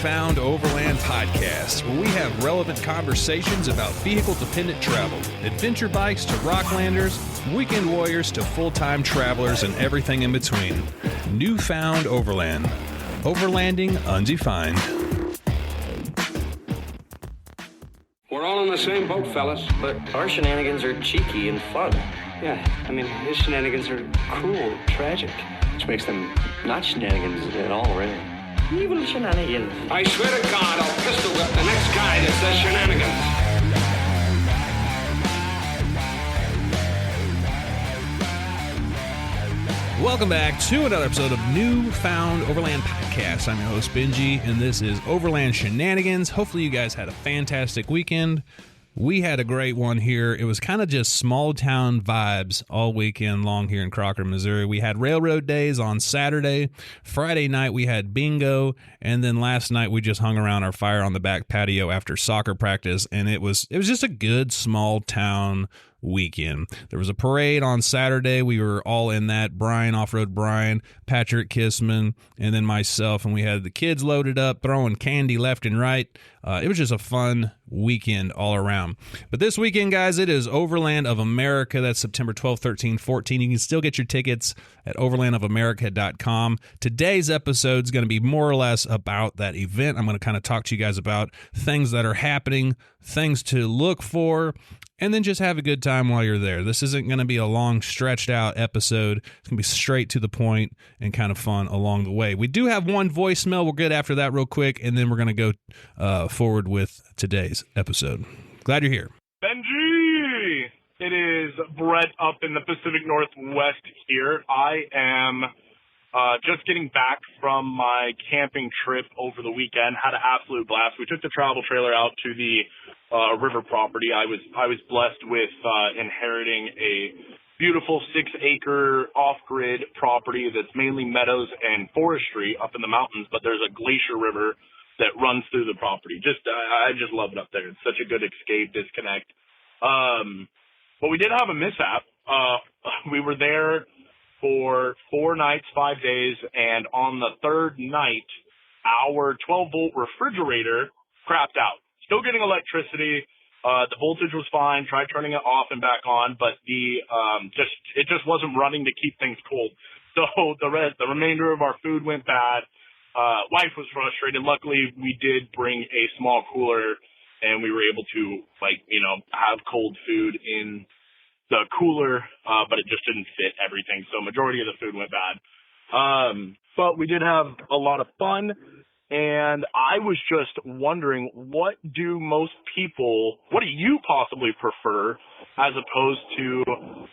Newfound Overland podcast, where we have relevant conversations about vehicle-dependent travel, adventure bikes to rocklanders, weekend warriors to full-time travelers, and everything in between. Newfound Overland. Overlanding undefined. We're all in the same boat, fellas. But our shenanigans are cheeky and fun. Yeah, I mean, his shenanigans are cruel, tragic. Which makes them not shenanigans at all, really. Evil shenanigans. I swear to God, I'll pistol whip the next guy that says shenanigans. Welcome back to another episode of Newfound Overland Podcast. I'm your host, Benji, and this is Overland Shenanigans. Hopefully you guys had a fantastic weekend. We had a great one here. It was kind of just small town vibes all weekend long here in Crocker, Missouri. We had railroad days on Saturday. Friday night we had bingo, and then last night we just hung around our fire on the back patio after soccer practice, and it was just a good small town weekend. There was a parade on Saturday. We were all in that. Brian, Off-Road Brian, Patrick Kissman, and then myself, and we had the kids loaded up, throwing candy left and right. It was just a fun weekend all around. But this weekend, guys, it is Overland of America. That's September 12th, 13th, 14th. You can still get your tickets at overlandofamerica.com. Today's episode is going to be more or less about that event. I'm going to kind of talk to you guys about things that are happening, things to look for, and then just have a good time while you're there. This isn't going to be a long, stretched-out episode. It's going to be straight to the point and kind of fun along the way. We do have one voicemail. We'll get after that real quick, and then we're going to go forward with today's episode. Glad you're here. Benji! It is Brett up in the Pacific Northwest here. I am just getting back from my camping trip over the weekend. Had an absolute blast. We took the travel trailer out to the river property. I was blessed with inheriting a beautiful 6-acre off-grid property that's mainly meadows and forestry up in the mountains, but there's a glacier river that runs through the property. I just love it up there. It's such a good escape, disconnect. But we did have a mishap. We were there for 4 nights, 5 days, and on the third night, our 12-volt refrigerator crapped out. Still getting electricity. The voltage was fine. Tried turning it off and back on, but it just wasn't running to keep things cold. So the remainder of our food went bad. Wife was frustrated. Luckily, we did bring a small cooler, and we were able to have cold food in the cooler, but it just didn't fit everything. So majority of the food went bad. But we did have a lot of fun. And I was just wondering, what do you possibly prefer as opposed to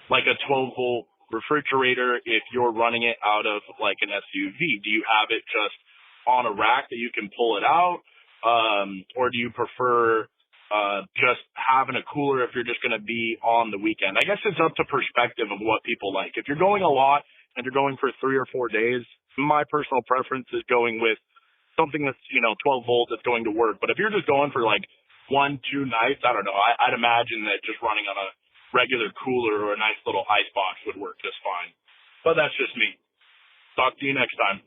like a 12-volt refrigerator if you're running it out of like an SUV? Do you have it just on a rack that you can pull it out? Or do you prefer just having a cooler if you're just going to be on the weekend? I guess it's up to perspective of what people like. If you're going a lot and you're going for 3 or 4 days, my personal preference is going with something that's, 12 volt that's going to work. But if you're just going for like 1-2 nights, I don't know. I'd imagine that just running on a regular cooler or a nice little ice box would work just fine. But that's just me. Talk to you next time.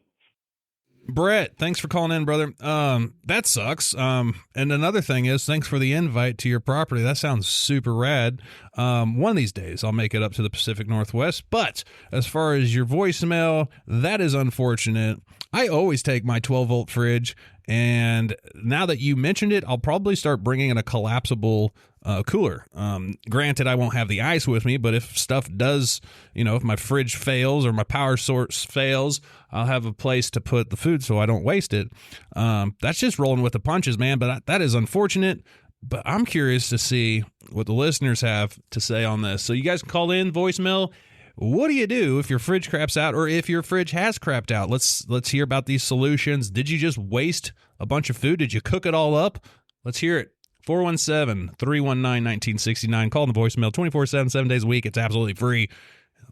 Brett, thanks for calling in, brother. That sucks. And another thing is, thanks for the invite to your property. That sounds super rad. One of these days, I'll make it up to the Pacific Northwest. But as far as your voicemail, that is unfortunate. I always take my 12-volt fridge, and now that you mentioned it, I'll probably start bringing in a collapsible cooler. Granted, I won't have the ice with me, but if stuff does, if my fridge fails or my power source fails, I'll have a place to put the food so I don't waste it. That's just rolling with the punches, man, but that is unfortunate. But I'm curious to see what the listeners have to say on this. So you guys can call in, voicemail. What do you do if your fridge craps out or if your fridge has crapped out? Let's hear about these solutions. Did you just waste a bunch of food? Did you cook it all up? Let's hear it. 417-319-1969. Call the voicemail 24/7, 7 days a week. It's absolutely free.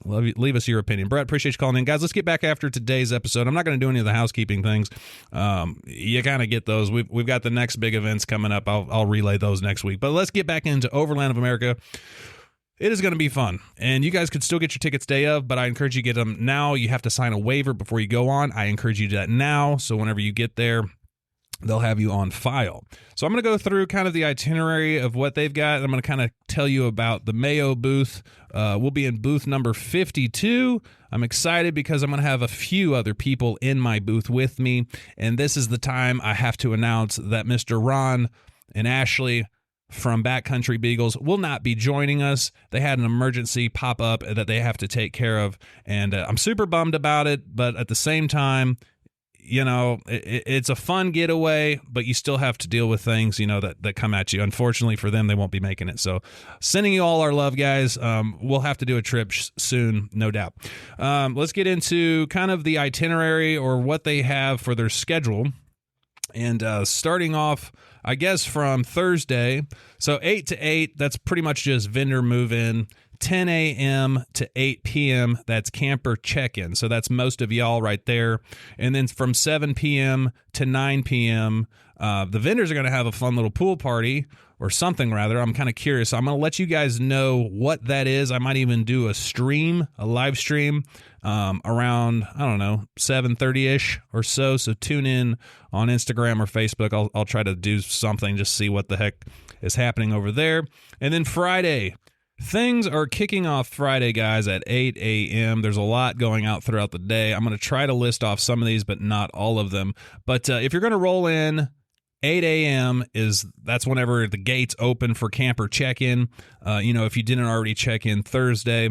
Leave us your opinion. Brett, appreciate you calling in. Guys, let's get back after today's episode. I'm not going to do any of the housekeeping things. You kind of get those. We've got the next big events coming up. I'll relay those next week. But let's get back into Overland of America. It is going to be fun, and you guys could still get your tickets day of, but I encourage you to get them now. You have to sign a waiver before you go on. I encourage you to do that now, so whenever you get there, they'll have you on file. So I'm going to go through kind of the itinerary of what they've got. I'm going to kind of tell you about the Mayo booth. We'll be in booth number 52. I'm excited because I'm going to have a few other people in my booth with me. And this is the time I have to announce that Mr. Ron and Ashley from Backcountry Beagles will not be joining us. They had an emergency pop up that they have to take care of. And I'm super bummed about it. But at the same time, you know, it's a fun getaway, but you still have to deal with things, you know, that come at you. Unfortunately for them, they won't be making it. So sending you all our love, guys. We'll have to do a trip soon, no doubt. Let's get into kind of the itinerary or what they have for their schedule. And starting off, I guess, from Thursday. So 8 to 8, that's pretty much just vendor move-in. 10 a.m. to 8 p.m., that's camper check-in. So that's most of y'all right there. And then from 7 p.m. to 9 p.m., the vendors are going to have a fun little pool party or something, rather. I'm kind of curious. I'm going to let you guys know what that is. I might even do a live stream around, I don't know, 7:30-ish or so. So tune in on Instagram or Facebook. I'll try to do something, just see what the heck is happening over there. And then Friday, things are kicking off Friday, guys, at 8 a.m. There's a lot going out throughout the day. I'm going to try to list off some of these, but not all of them. But if you're going to roll in, 8 a.m. that's whenever the gates open for camper check-in. If you didn't already check in Thursday.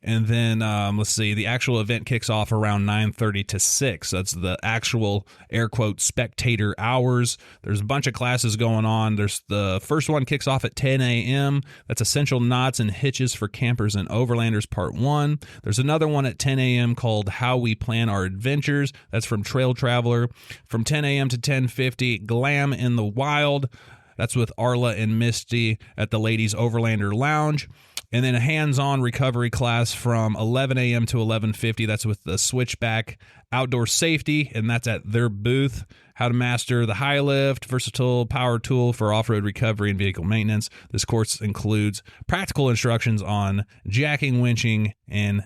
And then, let's see, the actual event kicks off around 9:30 to 6. That's the actual, air quote, spectator hours. There's a bunch of classes going on. There's the first one kicks off at 10 a.m. That's Essential Knots and Hitches for Campers and Overlanders Part 1. There's another one at 10 a.m. called How We Plan Our Adventures. That's from Trail Traveler. From 10 a.m. to 10:50, Glam in the Wild. That's with Arla and Misty at the Ladies Overlander Lounge. And then a hands-on recovery class from 11 a.m. to 11:50. That's with the Switchback Outdoor Safety, and that's at their booth. How to master the high lift, versatile power tool for off-road recovery and vehicle maintenance. This course includes practical instructions on jacking, winching, and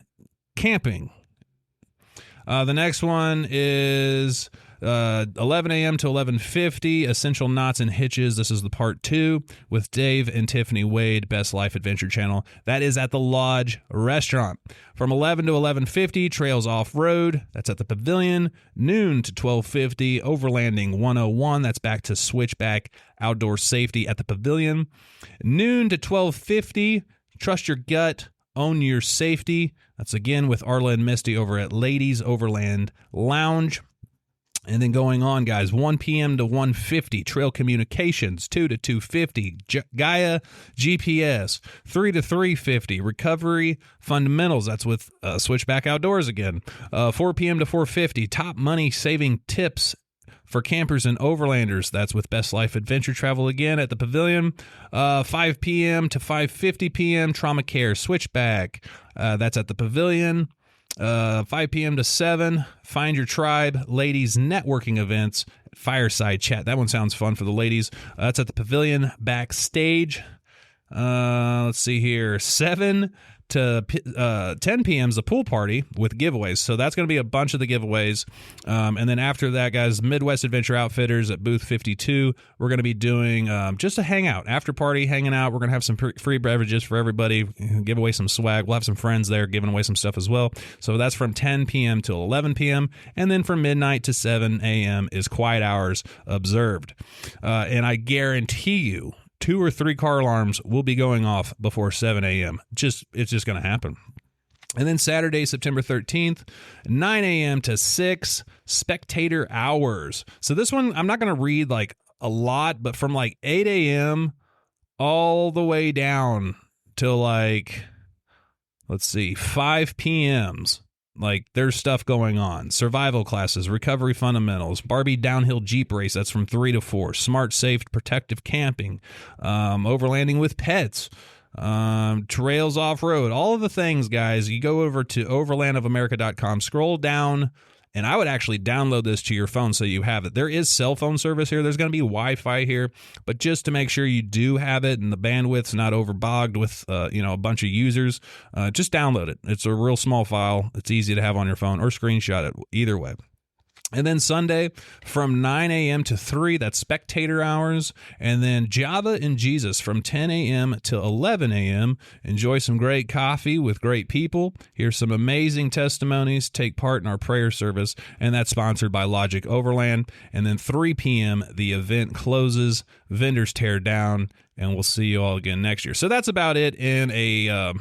camping. The next one is 11 a.m. to 11:50, Essential Knots and Hitches. This is the part 2 with Dave and Tiffany Wade, Best Life Adventure Channel. That is at the Lodge Restaurant. From 11 to 11:50, Trails Off-Road. That's at the Pavilion. Noon to 12:50, Overlanding 101. That's back to Switchback Outdoor Safety at the Pavilion. Noon to 12:50, Trust Your Gut, Own Your Safety. That's again with Arla and Misty over at Ladies Overland Lounge. And then going on, guys, 1 p.m. to 1:50, Trail Communications, 2 to 2:50, Gaia GPS, 3 to 3:50, Recovery Fundamentals. That's with Switchback Outdoors again. 4 p.m. to 4:50, Top Money Saving Tips for Campers and Overlanders. That's with Best Life Adventure Travel again at the Pavilion. 5 p.m. to 5:50 p.m., Trauma Care Switchback. That's at the Pavilion. 5 p.m. to 7, Find Your Tribe, Ladies Networking Events, Fireside Chat. That one sounds fun for the ladies. That's at the Pavilion backstage. Let's see here. 7 to 10 p.m. is the pool party with giveaways. So that's going to be a bunch of the giveaways. And then after that, guys, Midwest Adventure Outfitters at booth 52. We're going to be doing just a hangout, after party, hanging out. We're going to have some free beverages for everybody, give away some swag. We'll have some friends there giving away some stuff as well. So that's from 10 p.m. till 11 p.m. And then from midnight to 7 a.m. is quiet hours observed. And I guarantee you, 2 or 3 car alarms will be going off before 7 a.m. It's just going to happen. And then Saturday, September 13th, 9 a.m. to 6, spectator hours. So this one, I'm not going to read like a lot, but from like 8 a.m. all the way down till like, let's see, 5 p.m.s. Like, there's stuff going on. Survival classes, recovery fundamentals, Barbie downhill Jeep race, that's from 3 to 4, smart, safe, protective camping, overlanding with pets, trails off-road, all of the things, guys. You go over to overlandofamerica.com, scroll down, and I would actually download this to your phone so you have it. There is cell phone service here. There's going to be Wi-Fi here, but just to make sure you do have it and the bandwidth's not overbogged with a bunch of users, just download it. It's a real small file. It's easy to have on your phone or screenshot it, either way. And then Sunday from 9 a.m. to 3, that's spectator hours. And then Java and Jesus from 10 a.m. to 11 a.m. Enjoy some great coffee with great people. Hear some amazing testimonies. Take part in our prayer service. And that's sponsored by Logic Overland. And then 3 p.m., the event closes. Vendors tear down. And we'll see you all again next year. So that's about it in a,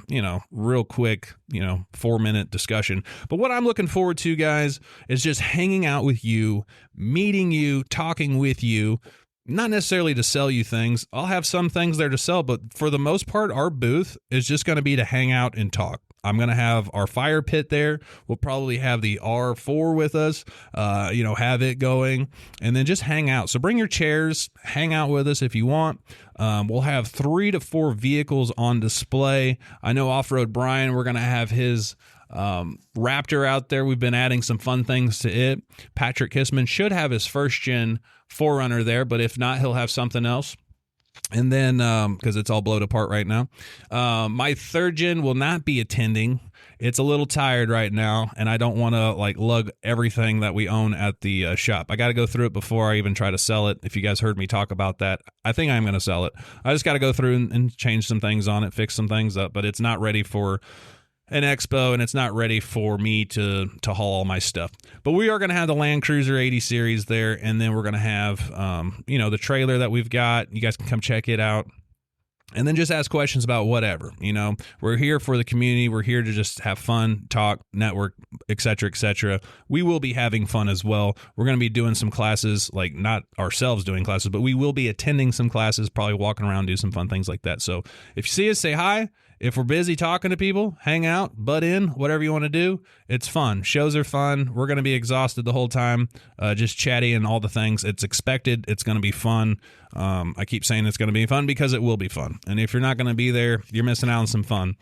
real quick, 4-minute discussion. But what I'm looking forward to, guys, is just hanging out with you, meeting you, talking with you, not necessarily to sell you things. I'll have some things there to sell, but for the most part, our booth is just going to be to hang out and talk. I'm going to have our fire pit there. We'll probably have the R4 with us, have it going, and then just hang out. So bring your chairs, hang out with us if you want. We'll have 3 to 4 vehicles on display. I know Off-Road Brian, we're going to have his Raptor out there. We've been adding some fun things to it. Patrick Kissman should have his first-gen 4Runner there, but if not, he'll have something else. And then, because it's all blown apart right now, my 3rd gen will not be attending. It's a little tired right now, and I don't want to lug everything that we own at the shop. I got to go through it before I even try to sell it. If you guys heard me talk about that, I think I'm going to sell it. I just got to go through and change some things on it, fix some things up, but it's not ready for an expo, and it's not ready for me to haul all my stuff. But we are going to have the Land Cruiser 80 series there, and then we're going to have, the trailer that we've got. You guys can come check it out. And then just ask questions about whatever. We're here for the community. We're here to just have fun, talk, network, et cetera, We will be having fun as well. We're going to be doing some classes, not ourselves doing classes, but we will be attending some classes, probably walking around, do some fun things like that. So if you see us, say hi. If we're busy talking to people, hang out, butt in, whatever you want to do. It's fun. Shows are fun. We're going to be exhausted the whole time, just chatty and all the things. It's expected. It's going to be fun. I keep saying it's going to be fun because it will be fun. And if you're not going to be there, you're missing out on some fun.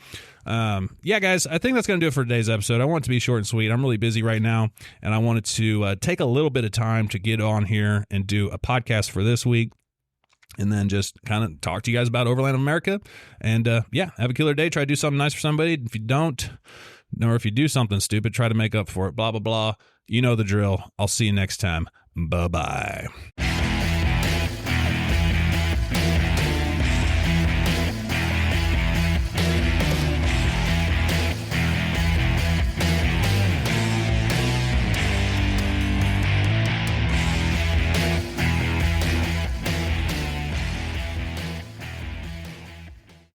Guys, I think that's going to do it for today's episode. I want it to be short and sweet. I'm really busy right now, and I wanted to take a little bit of time to get on here and do a podcast for this week. And then just kind of talk to you guys about Overland America. And have a killer day. Try to do something nice for somebody. If you don't, or if you do something stupid, try to make up for it. Blah, blah, blah. You know the drill. I'll see you next time. Bye-bye.